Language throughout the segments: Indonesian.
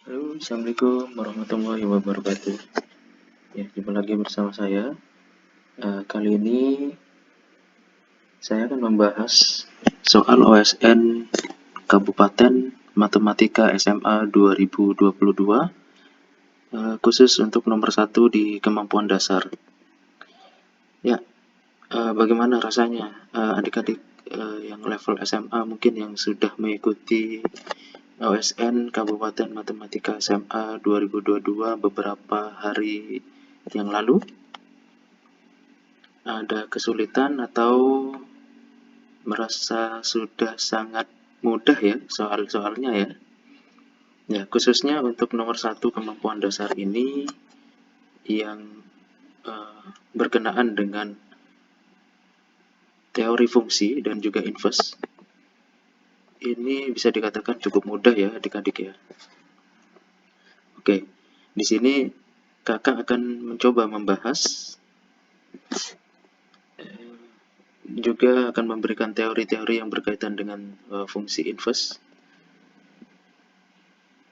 Halo, Assalamualaikum warahmatullahi wabarakatuh. Ya, jumpa lagi bersama saya. Kali ini saya akan membahas soal OSN Kabupaten Matematika SMA 2022, khusus untuk nomor 1 di kemampuan dasar. Ya, bagaimana rasanya adik-adik yang level SMA mungkin yang sudah mengikuti OSN Kabupaten Matematika SMA 2022 beberapa hari yang lalu? Ada kesulitan atau merasa sudah sangat mudah ya soal-soalnya ya? Ya, khususnya untuk nomor 1 kemampuan dasar ini yang berkenaan dengan teori fungsi dan juga inverse. Ini bisa dikatakan cukup mudah ya adik-adik ya. Oke, di sini kakak akan mencoba membahas, juga akan memberikan teori-teori yang berkaitan dengan fungsi inverse.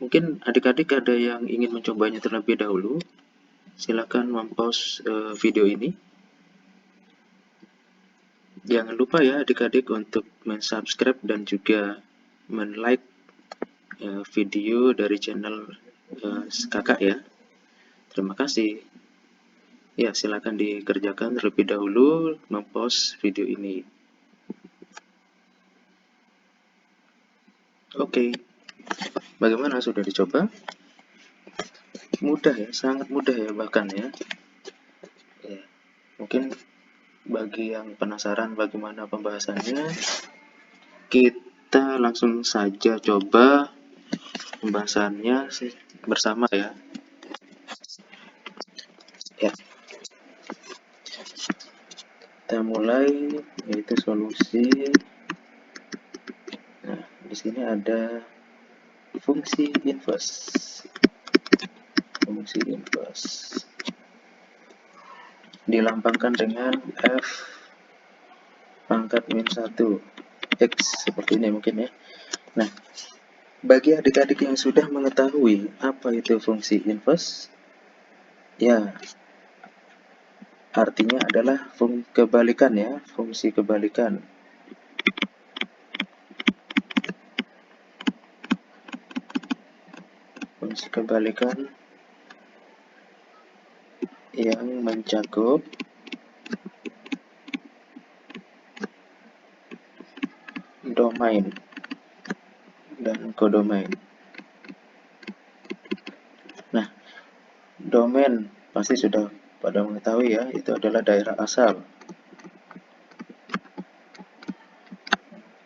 Mungkin adik-adik ada yang ingin mencobanya terlebih dahulu. Silakan mempause video ini. Jangan lupa ya adik-adik untuk mensubscribe dan juga men-like video dari channel kakak ya. Terima kasih. Ya, silakan dikerjakan terlebih dahulu, mempause video ini. Oke, bagaimana, sudah dicoba? Mudah ya, sangat mudah ya bahkan ya. Mungkin bagi yang penasaran bagaimana pembahasannya, kita langsung saja coba pembahasannya bersama ya. Ya, kita mulai, yaitu solusi. Nah, di sini ada fungsi inverse. Fungsi inverse dilambangkan dengan f pangkat min 1 x, seperti ini mungkin ya. Nah, bagi adik-adik yang sudah mengetahui apa itu fungsi inverse, ya artinya adalah kebalikan ya, fungsi kebalikan. Fungsi kebalikan yang mencakup domain dan kodomain. Nah, domain pasti sudah pada mengetahui ya, itu adalah daerah asal.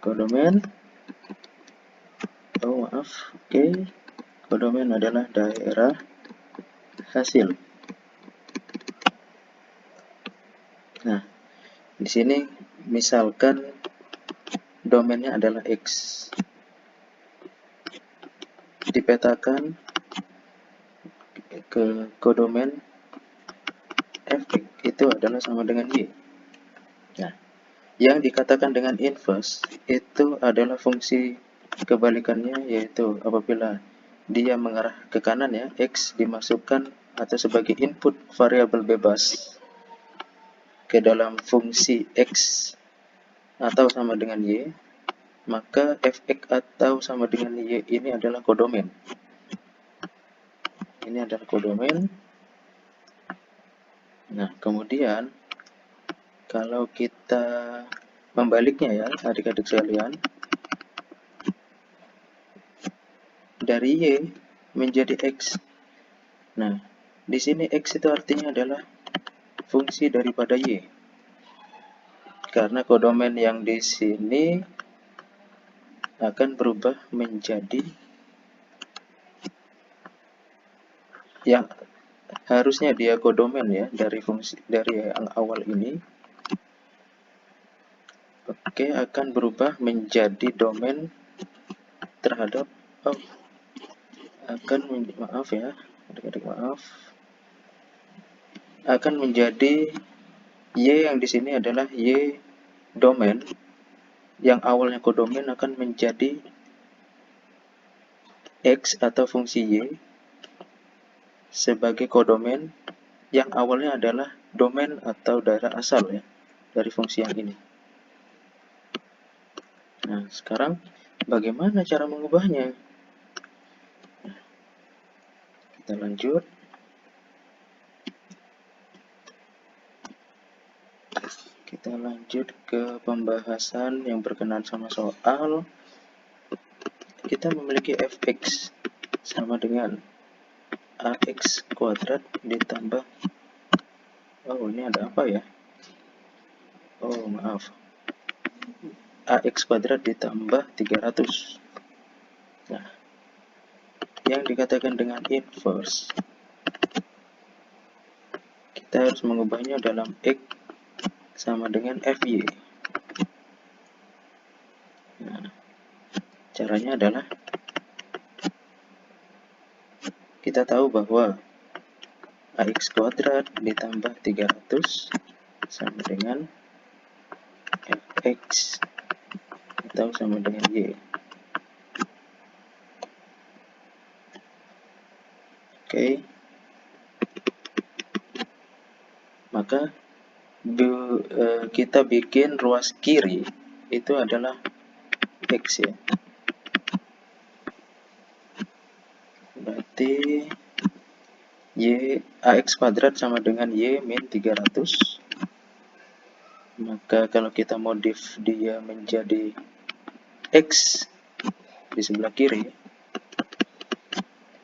Kodomain, oke, kodomain adalah daerah hasil. Nah, di sini misalkan domainnya adalah X, dipetakan ke kodomain Fx itu adalah sama dengan Y. Nah, yang dikatakan dengan inverse itu adalah fungsi kebalikannya, yaitu apabila dia mengarah ke kanan ya, X dimasukkan atau sebagai input variabel bebas ke dalam fungsi X atau sama dengan Y, maka Fx atau sama dengan Y ini adalah kodomain. Ini adalah kodomain. Nah, kemudian kalau kita membaliknya ya adik-adik sekalian, dari Y menjadi X. Nah, di sini X itu artinya adalah fungsi daripada Y. Karena kodomain yang di sini akan berubah menjadi yang harusnya dia kodomain ya, dari fungsi dari yang awal ini. Oke, akan berubah menjadi domain terhadap maaf ya adik-adik, maaf, akan menjadi Y yang di sini adalah Y domain, yang awalnya kodomain akan menjadi X atau fungsi Y sebagai kodomen yang awalnya adalah domain atau daerah asal ya dari fungsi yang ini. Nah, sekarang bagaimana cara mengubahnya? Nah, kita lanjut. Kita lanjut ke pembahasan yang berkenaan sama soal. Kita memiliki fx sama dengan ax kuadrat ditambah, oh ini ada apa ya? Oh maaf, ax kuadrat ditambah 300. Nah, yang dikatakan dengan inverse, kita harus mengubahnya dalam x sama dengan fy. Nah, caranya adalah kita tahu bahwa ax kuadrat ditambah 300 sama dengan fx atau sama dengan y. Oke. Maka kita bikin ruas kiri itu adalah x ya. Berarti ax kuadrat sama dengan y min 300. Maka kalau kita modif dia menjadi x di sebelah kiri,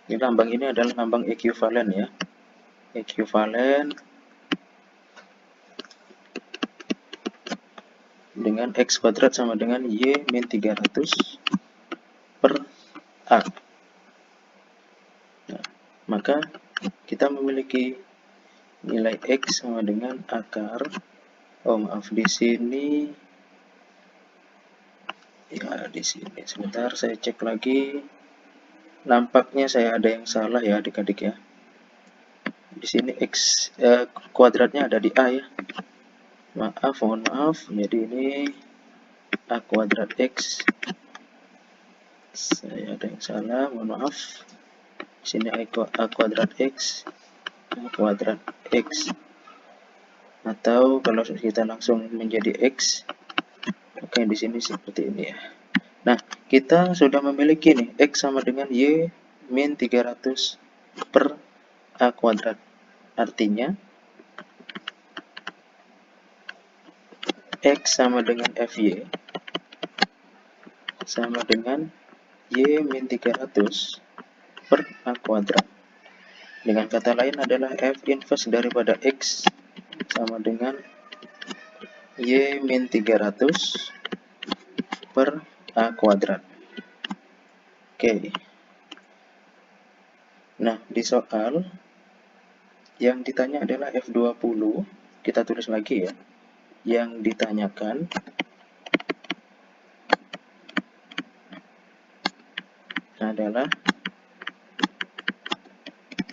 ini lambang ini adalah lambang ekuivalen ya. Ekuivalen dengan x kuadrat sama dengan y min 300 per a. Nah, maka kita memiliki nilai x sama dengan akar, oh maaf, di sini ya, di sini sebentar saya cek lagi. Nampaknya saya ada yang salah ya adik-adik ya. Di sini x kuadratnya ada di a ya. Maaf, mohon maaf. Jadi ini a kuadrat x. Saya ada yang salah, mohon maaf. Di sini a kuadrat x, a kuadrat x. Atau kalau kita langsung menjadi x, oke di sini seperti ini ya. Nah, kita sudah memiliki nih x sama dengan y min 300 per a kuadrat. Artinya x sama dengan fy sama dengan y min 300 per a kuadrat. Dengan kata lain adalah f inverse daripada x sama dengan y min 300 per a kuadrat. Oke. Nah, di soal yang ditanya adalah F20. Kita tulis lagi ya. Yang ditanyakan adalah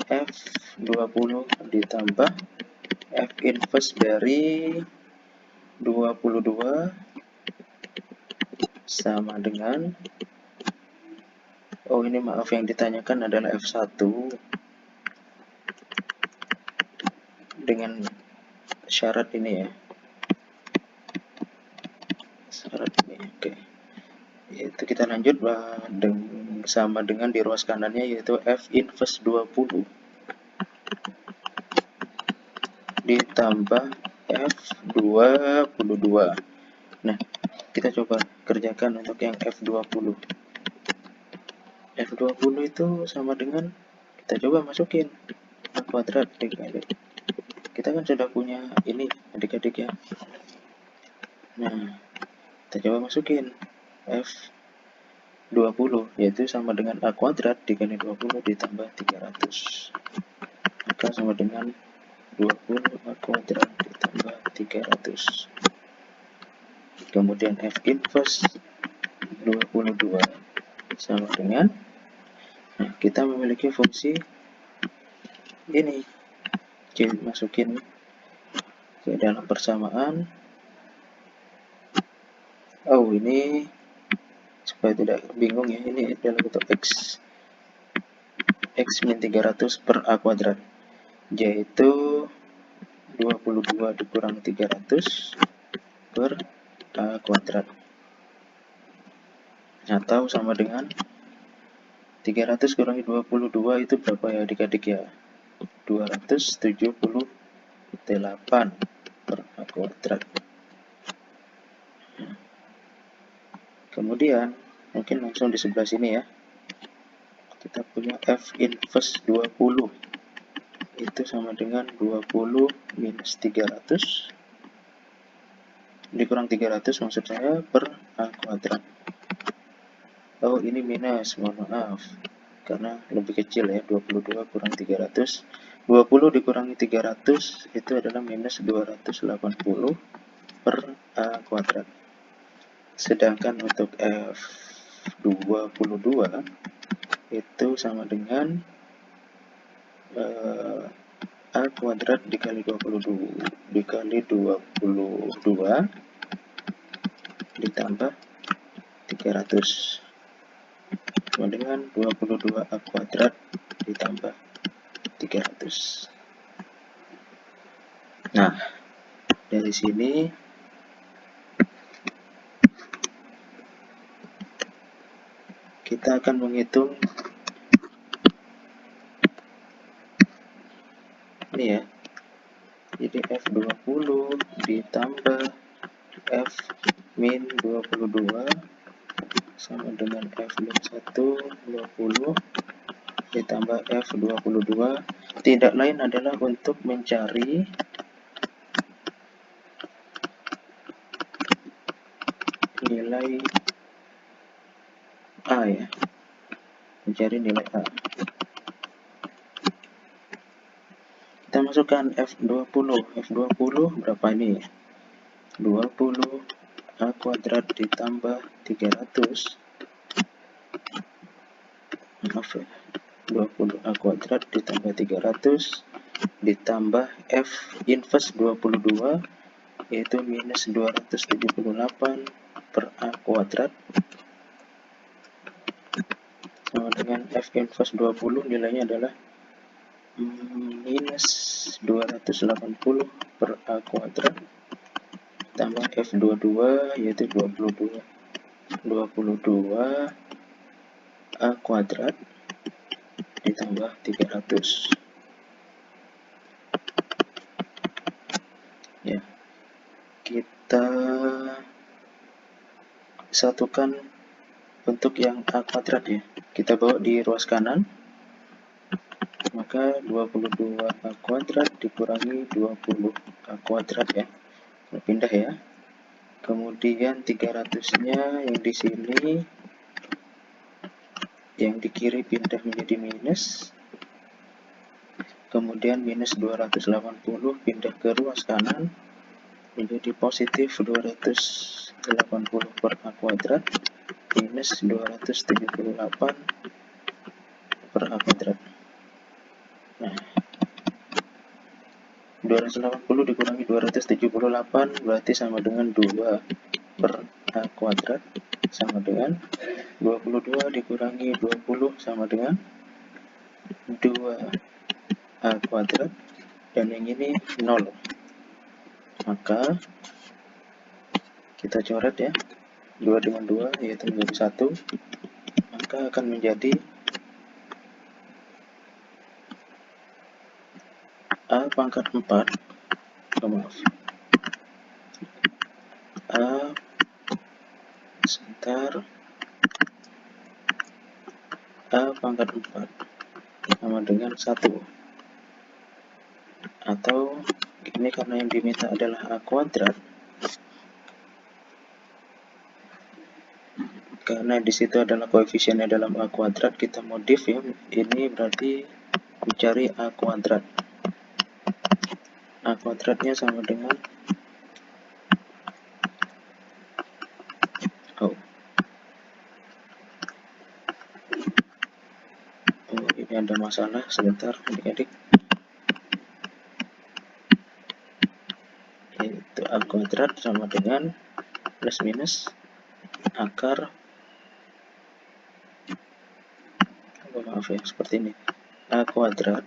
F20 ditambah F inverse dari 22 sama dengan, oh ini maaf, yang ditanyakan adalah F1 dengan syarat ini ya. Syarat ini, oke. Yaitu kita lanjut sama dengan di ruas kanannya, yaitu F inverse 20 ditambah F22. Nah, kita coba kerjakan untuk yang F20. F20 itu sama dengan, kita coba masukin a kuadrat adik-adik. Kita kan sudah punya ini adik-adik ya. Nah, kita coba masukin F20, yaitu sama dengan a kuadrat dikali 20 ditambah 300. Maka sama dengan 20 a kuadrat ditambah 300. Kemudian F inverse 22 sama dengan, nah kita memiliki fungsi ini, masukin ke dalam persamaan. Oh ini supaya tidak bingung ya, ini dalam bentuk x X min 300 per A kuadrat, yaitu 22 dikurangi 300 per A kuadrat, atau sama dengan 300 kurangi 22 itu berapa ya adik-adik ya? 278 per A kuadrat. Kemudian mungkin langsung di sebelah sini ya, kita punya F inverse 20 itu sama dengan 20 minus 300 dikurang 300 maksud saya per A kuadrat. Oh ini minus, mohon maaf, karena lebih kecil ya, 22 kurang 300, 20 dikurangi 300 itu adalah minus 280 per A kuadrat. Sedangkan untuk F22 itu sama dengan A kuadrat dikali 22 ditambah 300 sama dengan 22 A kuadrat ditambah 300. Nah, dari sini kita akan menghitung ini ya. Jadi F20 ditambah F min 22 sama dengan F min 1 20 ditambah F22 tidak lain adalah untuk mencari nilai A ya, mencari nilai A. Kita masukkan F20 berapa ini? 20 A kuadrat ditambah 300, maaf ya, 20 A kuadrat ditambah 300 ditambah F inverse 22 yaitu minus 278 per A kuadrat sama dengan F inverse 20 nilainya adalah minus 280 per A kuadrat tambah F22 yaitu 22 A kuadrat ditambah 300 ya. Kita satukan bentuk yang A kuadrat ya, kita bawa di ruas kanan, maka 22 A kuadrat dikurangi 20 A kuadrat ya, pindah ya. Kemudian 300 nya yang di sini, yang di kiri pindah menjadi minus, kemudian minus 280 pindah ke ruas kanan menjadi positif 280 per A kuadrat minus 278 per A kuadrat. Nah, 280 dikurangi 278 berarti sama dengan 2 per A kuadrat sama dengan 22 dikurangi 20 sama dengan 2 A kuadrat, dan yang ini 0. Maka kita coret ya, 2 dengan 2 yaitu menjadi 1, maka akan menjadi A pangkat 4, maaf, A sebentar, A pangkat 4 sama dengan 1, atau ini karena yang diminta adalah A kuadrat, karena disitu adalah koefisiennya dalam A kuadrat, kita modif ya, ini berarti mencari A kuadrat. A kuadratnya sama dengan ini ada masalah sebentar adik-adik, yaitu A kuadrat sama dengan plus minus akar, maaf ya, seperti ini, A kuadrat.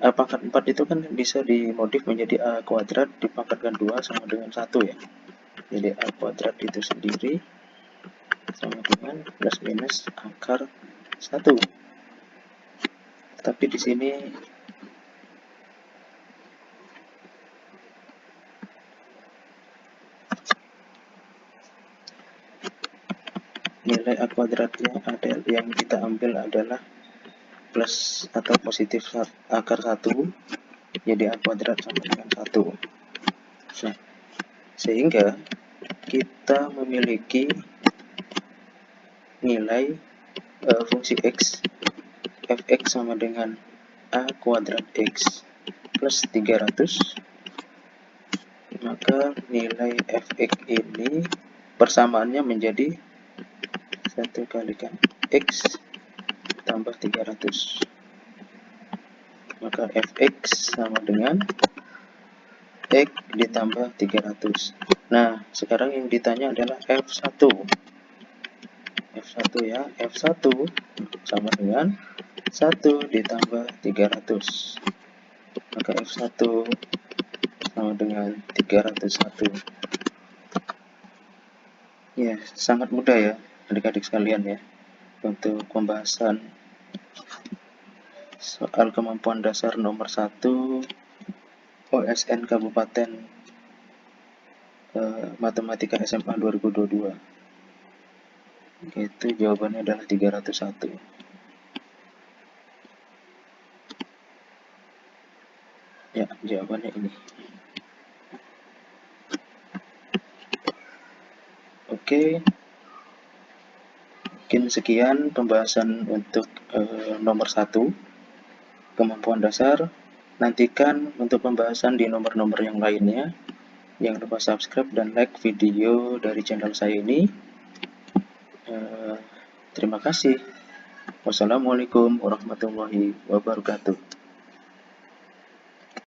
A pangkat 4 itu kan bisa dimodif menjadi A kuadrat dipangkatkan 2 sama dengan 1 ya. Jadi A kuadrat itu sendiri sama dengan plus minus akar 1. Tapi di sini nilai A kuadratnya ada yang kita ambil adalah plus atau positif akar 1, jadi A kuadrat sama dengan 1. Nah, sehingga kita memiliki nilai fungsi X, fx sama dengan A kuadrat X plus 300, maka nilai fx ini persamaannya menjadi 1 kalikan X tambah 300. Maka fx sama dengan X ditambah 300. Nah, sekarang yang ditanya adalah F1. F1 ya, F1 sama dengan 1 ditambah 300. Maka F1 sama dengan 301. Ya, sangat mudah ya adik-adik sekalian ya untuk pembahasan soal kemampuan dasar nomor 1 OSN Kabupaten Matematika SMA 2022. Itu jawabannya adalah 301. Ya, jawabannya ini. Oke, mungkin sekian pembahasan untuk nomor 1 kemampuan dasar. Nantikan untuk pembahasan di nomor-nomor yang lainnya. Jangan lupa subscribe dan like video dari channel saya ini. Terima kasih. Wassalamualaikum warahmatullahi wabarakatuh.